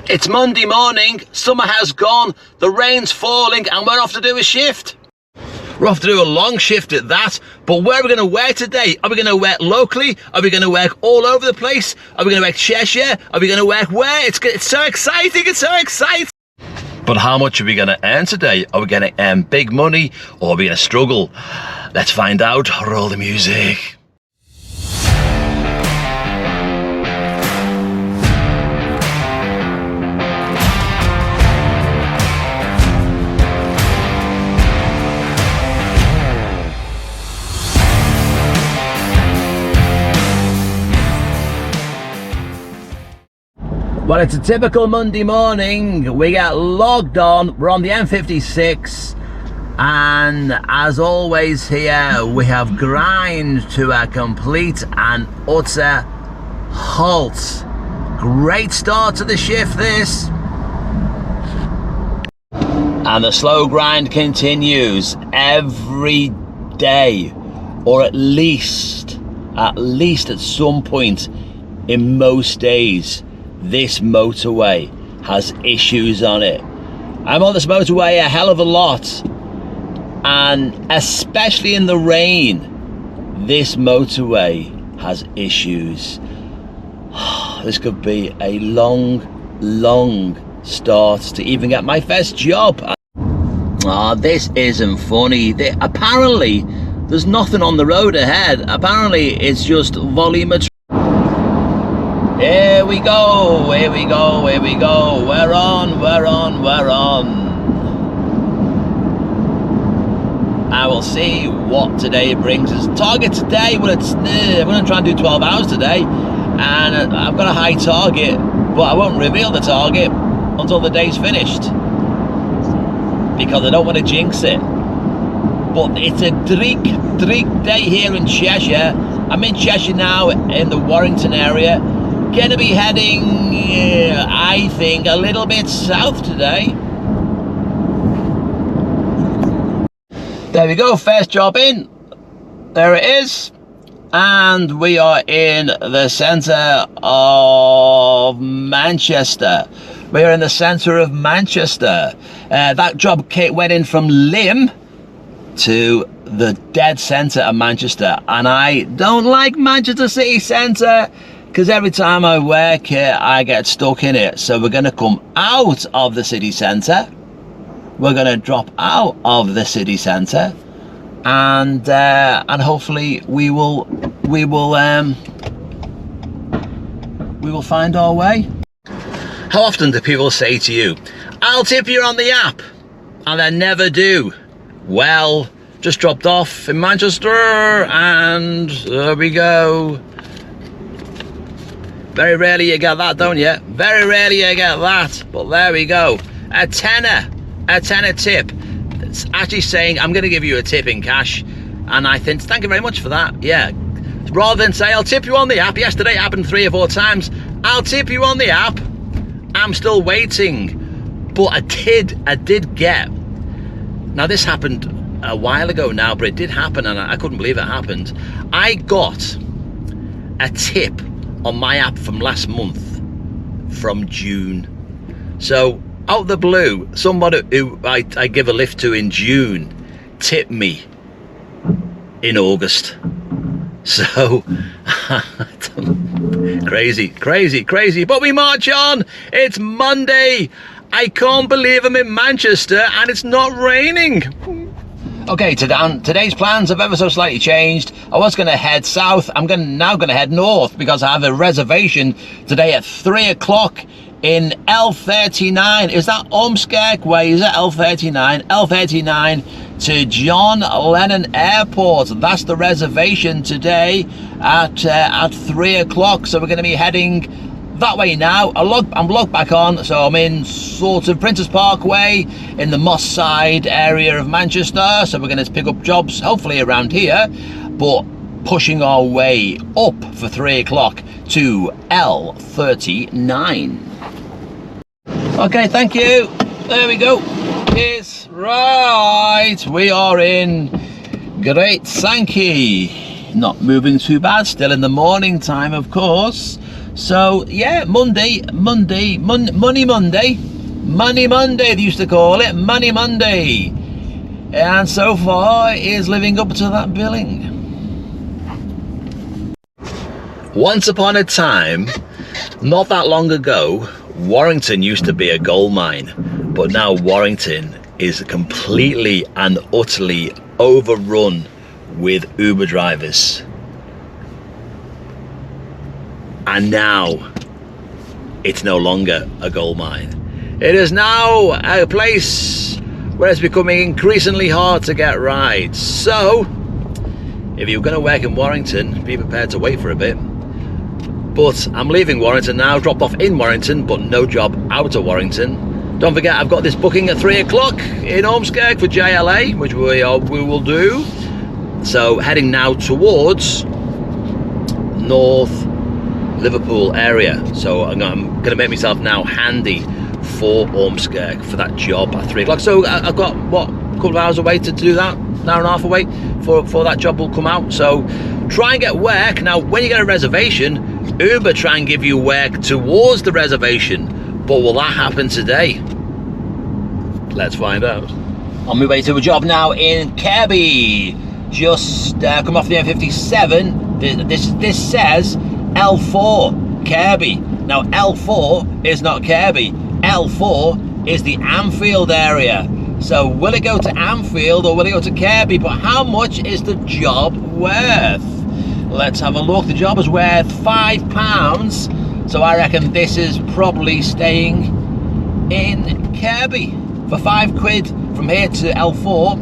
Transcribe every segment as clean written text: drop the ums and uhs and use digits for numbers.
It's Monday morning, summer has gone, the rain's falling, and we're off to do a shift. We're off to do a long shift at that, but where are we going to work today? Are we going to work locally? Are we going to work all over the place? Are we going to work Cheshire? Are we going to work where? It's so exciting, it's so exciting. But how much are we going to earn today? Are we going to earn big money, or are we going to struggle? Let's find out. Roll the music. Well, it's a typical Monday morning. We get logged on, we're on the M56, and as always here, we have grind to a complete and utter halt. Great start to the shift, this. And the slow grind continues every day, or at least at some point in most days. This motorway has issues on it. I'm on this motorway a hell of a lot, and especially in the rain, this motorway has issues. This could be a long start to even get my first job. This isn't funny. Apparently there's nothing on the road ahead. Apparently it's just volumetric. Here we go, here we go, here we go. We're on. I will see what today brings us. Target today, well, we're going to try and do 12 hours today. And I've got a high target, but I won't reveal the target until the day's finished, because I don't want to jinx it. But it's a dreek day here in Cheshire. I'm in Cheshire now, in the Warrington area. Gonna be heading, I think, a little bit south today. There we go, first job in. There it is. And we are in the centre of Manchester. We are in the centre of Manchester. That job went in from Lymm to the dead centre of Manchester. And I don't like Manchester city centre, because every time I work here, I get stuck in it. So we're going to come out of the city centre. We're going to drop out of the city centre, and hopefully we will find our way. How often do people say to you, "I'll tip you on the app," and they never do? Well, just dropped off in Manchester, and there we go. Very rarely you get that, don't you? Very rarely you get that, but there we go. A tenner tip. It's actually saying, I'm going to give you a tip in cash. And I think, thank you very much for that. Yeah. Rather than say, I'll tip you on the app. Yesterday it happened 3 or 4 times. I'll tip you on the app. I'm still waiting. But I did get. Now this happened a while ago now, but it did happen, and I couldn't believe it happened. I got a tip on my app from last month, from June. So out of the blue, somebody who I give a lift to in June tipped me in August. So crazy, but we march on. It's Monday. I can't believe I'm in Manchester and it's not raining. Okay, today's plans have ever so slightly changed. I was going to head south. I'm now going to head north, because I have a reservation today at 3 o'clock in L39. Is that Ormskirk Way? Is it L39? L39 to John Lennon Airport. That's the reservation today at 3 o'clock. So we're going to be heading that way now. I'm logged back on, so I'm in sort of Princes Parkway in the Moss Side area of Manchester. So we're going to pick up jobs hopefully around here, but pushing our way up for 3 o'clock to L39. Okay, thank you. There we go. Cheers. Right, we are in Great Sankey. Not moving too bad, still in the morning time, of course. So yeah, Monday, Money Monday, they used to call it, Money Monday. And so far is living up to that billing. Once upon a time, not that long ago, Warrington used to be a gold mine, but now Warrington is completely and utterly overrun with Uber drivers. And now it's no longer a gold mine. It is now a place where it's becoming increasingly hard to get rides. So if you're going to work in Warrington, be prepared to wait for a bit. But I'm leaving Warrington now, dropped off in Warrington, but no job out of Warrington. Don't forget, I've got this booking at 3 o'clock in Ormskirk for JLA, which we will do. So heading now towards North Liverpool area. So I'm going to make myself now handy for Ormskirk for that job at 3 o'clock. So I've got, what, a couple of hours away to do that, an hour and a half away for that job will come out. So try and get work. Now, when you get a reservation, Uber try and give you work towards the reservation, but will that happen today? Let's find out. On my way to a job now in Kirby. Just come off the M57. This says L4 Kirby. Now L4 is not Kirby. L4 is the Anfield area. So will it go to Anfield or will it go to Kirby? But how much is the job worth? Let's have a look. The job is worth £5. So I reckon this is probably staying in Kirby. For £5 from here to L4,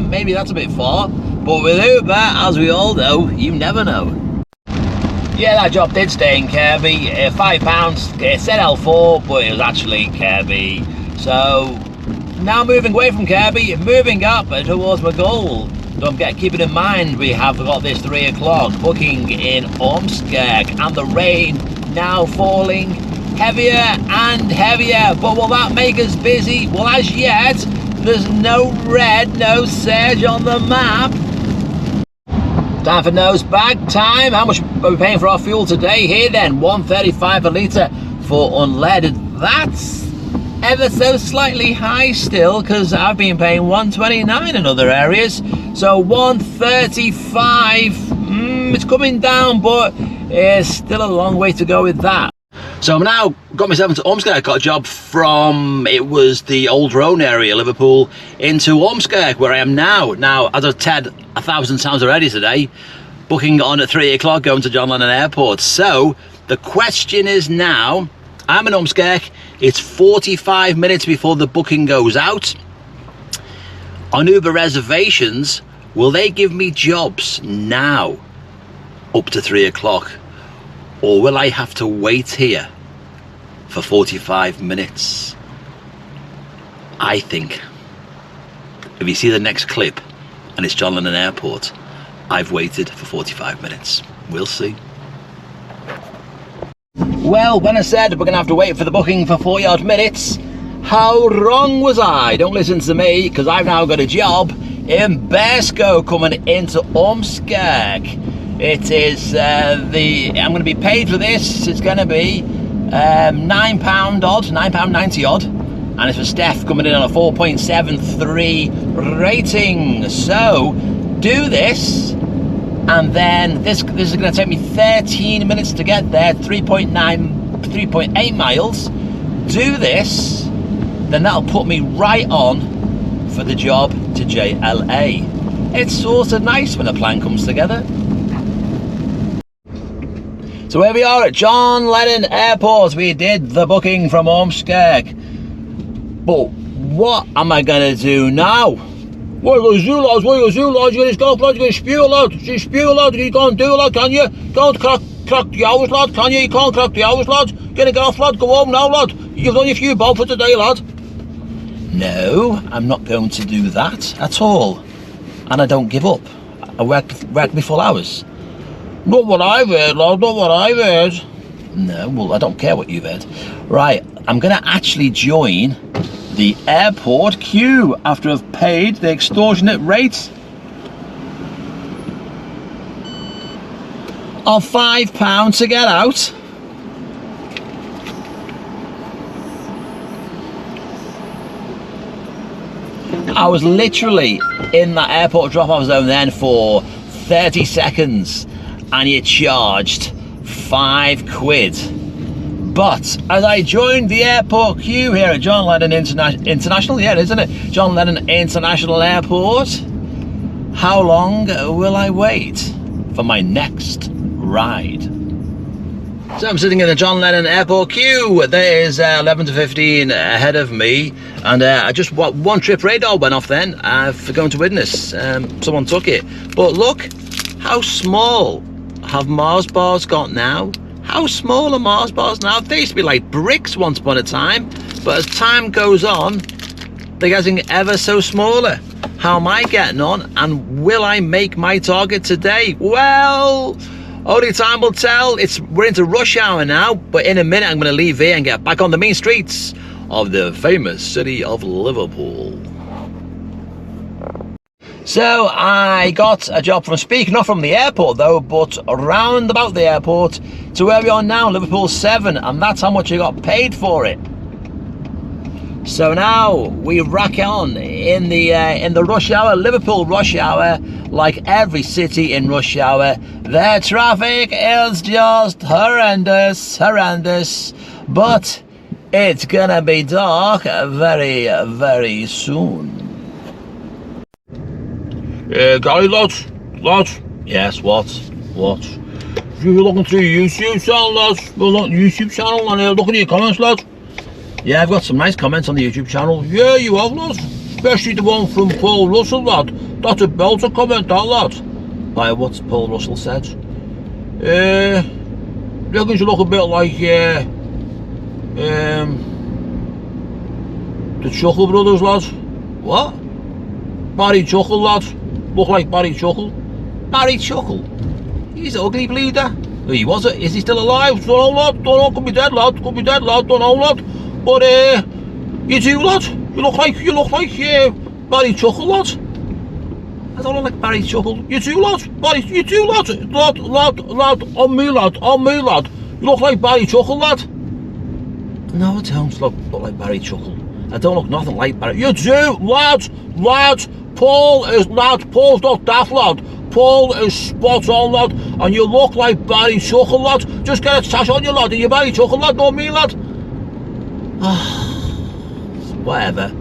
maybe that's a bit far. But with Uber, as we all know, you never know. Yeah, that job did stay in Kirby. £5, it said L4, but it was actually Kirby. So now moving away from Kirby, moving up towards my goal. Don't forget, keep it in mind, we have got this 3 o'clock booking in Ormskirk, and the rain now falling heavier and heavier. But will that make us busy? Well, as yet, there's no red, no surge on the map. Time for nose bag time. How much are we paying for our fuel today? Here then, £1.35 a litre for unleaded. That's ever so slightly high still, because I've been paying £1.29 in other areas. So £1.35, it's coming down, but it's still a long way to go with that. So I'm now got myself into Ormskirk. I got a job from, it was the Old Roan area, Liverpool, into Ormskirk, where I am now. Now, as I've said 1,000 times already today, booking on at 3 o'clock, going to John Lennon Airport. So the question is now, I'm in Ormskirk, it's 45 minutes before the booking goes out. On Uber reservations, will they give me jobs now up to 3 o'clock? Or will I have to wait here for 45 minutes? I think, if you see the next clip and it's John Lennon Airport, I've waited for 45 minutes. We'll see. Well, when I said we're going to have to wait for the booking for 40 odd minutes, how wrong was I? Don't listen to me, because I've now got a job in Bearscough coming into Ormskirk. It is I'm going to be paid for this. It's going to be £9 odd, £9.90 odd, and it's for Steph coming in on a 4.73 rating. So do this, and then this is going to take me 13 minutes to get there, 3.8 miles. Do this, then that'll put me right on for the job to JLA. It's sort of nice when a plan comes together. So here we are at John Lennon Airport. We did the booking from Ormskirk. But what am I going to do now? What are you going to do, lads? What are you going to do, lads? You're going to go, lads? You're going to spew, lad? You spew, lad? You can't do, lad, can you? Don't crack the hours, lad, can you? You can't crack the hours, lad. You're going to get off, lad. Go home now, lad. You've done your few bob for today, lad. No, I'm not going to do that at all. And I don't give up. I work my full hours. Not what I've heard, lad, not what I've heard. No, well, I don't care what you've heard. Right, I'm going to actually join the airport queue after I've paid the extortionate rate of £5 to get out. I was literally in that airport drop-off zone then for 30 seconds and you charged £5. But as I joined the airport queue here at John Lennon International, yeah, isn't it? John Lennon International Airport, how long will I wait for my next ride? So I'm sitting in the John Lennon Airport queue. There is 11 to 15 ahead of me, and I just one trip radar went off then for going to witness. Someone took it, but look how small have Mars bars got now. How small are Mars bars now? They used to be like bricks once upon a time, but as time goes on, they're getting ever so smaller. How am I getting on, and will I make my target today? Well, only time will tell. We're into rush hour now, but in a minute I'm going to leave here and get back on the main streets of the famous city of Liverpool. So I got a job from Speak, not from the airport though, but around about the airport to where we are now, Liverpool 7, and that's how much I got paid for it. So now we rack on in the rush hour, Liverpool rush hour. Like every city in rush hour, their traffic is just horrendous, but it's gonna be dark very, very soon. Gary, lads. Yes, what? If you're looking through your YouTube channel, lads, YouTube channel, and look at your comments, lads. Yeah, I've got some nice comments on the YouTube channel. Yeah, you have, lads. Especially the one from Paul Russell, lad. That's a belter comment, that, lad. Why, what's Paul Russell said? Reckons you look a bit like, the Chuckle Brothers, lad. What? Barry Chuckle, lad. Look like Barry Chuckle. Barry Chuckle? He's an ugly bleeder. He was it. Is he still alive? Don't know, lad. Don't know. Could be dead, lad. Don't know, lad. But, you do, lad. You look like Barry Chuckle, lad. I don't look like Barry Chuckle. You do, lad. You do, lad. Lad. On me, lad. You look like Barry Chuckle, lad. No, I don't look like Barry Chuckle. I don't look nothing like Barry. You do, lad. Paul's not daft, lad. Paul is spot on, lad. And you look like Barry Chuckle, lad. Just get a tash on you, lad. And you're Barry Chuckle, lad, not me, lad. Whatever.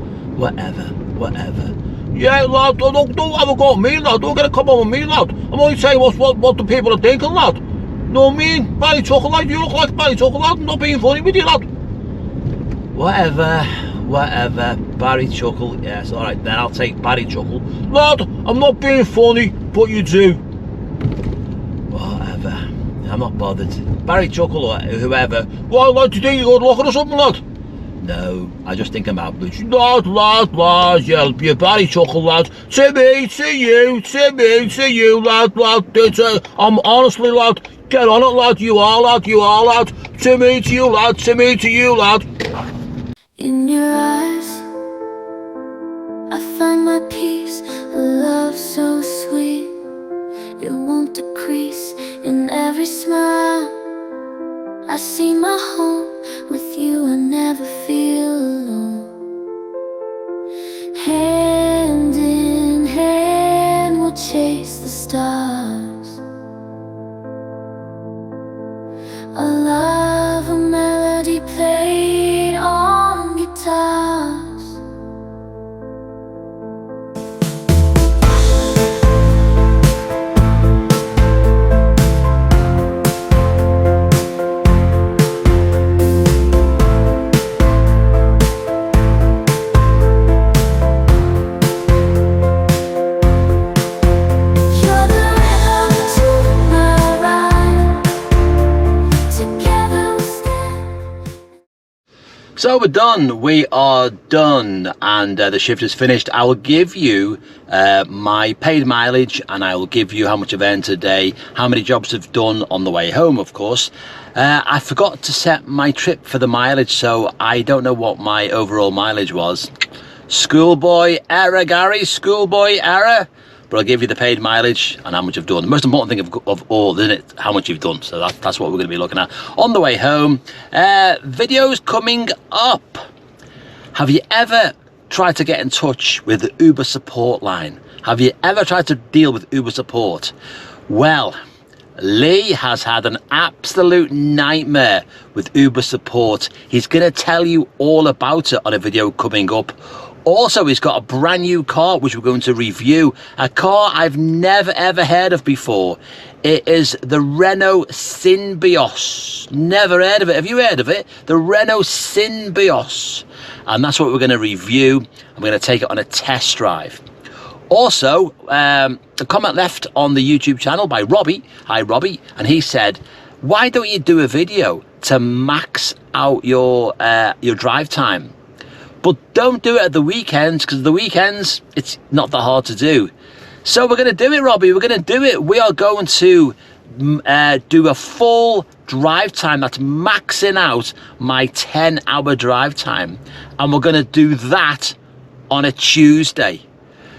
Yeah, lad, don't have a go at me, lad. Don't get a come on with me, lad. I'm only saying what the people are thinking, lad. Know what I mean? Barry Chuckle, lad. You look like Barry Chuckle, lad. I'm not being funny with you, lad. Whatever. Barry Chuckle. Yes, alright, then I'll take Barry Chuckle. Lad, I'm not being funny, but you do. Whatever. I'm not bothered. Barry Chuckle or whoever. Why, lad, do you think you're good looking or something, lad? No, I just think I'm out blue. Lad, you're Barry Chuckle, lad. To me, to you, lad. I'm honestly, lad, get on it, lad. You are, lad. To me, to you, lad. In your eyes, I find my peace, a love so sweet. It won't decrease in every smile. I see my home with you, I never feel alone. Hand in hand, we'll chase the stars. A love, a melody played on guitars. So we're done. We are done, and the shift is finished. I will give you my paid mileage, and I will give you how much I've earned today, how many jobs I've done on the way home, of course. I forgot to set my trip for the mileage, so I don't know what my overall mileage was. Schoolboy error, Gary, schoolboy error. But I'll give you the paid mileage and how much I've done. The most important thing of all, isn't it? How much you've done. So that's what we're going to be looking at on the way home. Videos coming up. Have you ever tried to get in touch with the Uber support line? Have you ever tried to deal with Uber support? Well, Lee has had an absolute nightmare with Uber support. He's going to tell you all about it on a video coming up. Also, he's got a brand new car which we're going to review. A car I've never ever heard of before. It is the Renault Symbioz. Never heard of it. Have you heard of it? The Renault Symbioz. And that's what we're going to review. I'm going to take it on a test drive. Also, a comment left on the YouTube channel by Robbie. Hi, Robbie. And he said, why don't you do a video to max out your drive time? But don't do it at the weekends, because the weekends, it's not that hard to do. So we're going to do it, Robbie. We're going to do it. We are going to do a full drive time that's maxing out my 10-hour drive time. And we're going to do that on a Tuesday.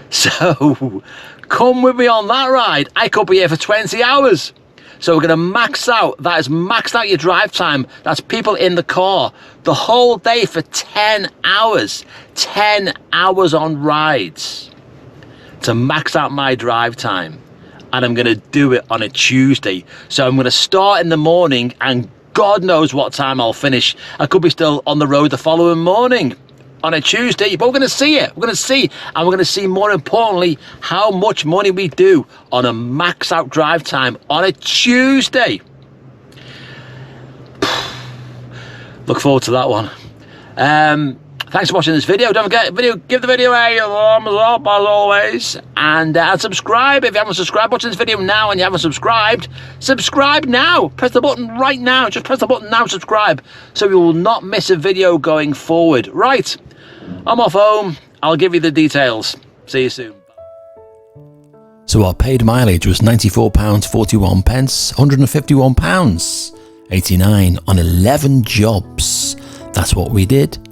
So come with me on that ride. I could be here for 20 hours. So we're going to max out. That is maxed out your drive time. That's people in the car the whole day for 10 hours. 10 hours on rides to max out my drive time. And I'm going to do it on a Tuesday. So I'm going to start in the morning and God knows what time I'll finish. I could be still on the road the following morning on a Tuesday, but we're going to see it. We're going to see, and we're going to see, more importantly, how much money we do on a max out drive time on a Tuesday. Look forward to that one. Thanks for watching this video. Don't forget, give the video a thumbs up as always, and subscribe if you haven't subscribed. Watching this video now and you haven't subscribed, subscribe now. Press the button right now. Just press the button now, subscribe, so you will not miss a video going forward. Right, I'm off home. I'll give you the details. See you soon. So our paid mileage was £94.41, £151.89 on 11 jobs. That's what we did.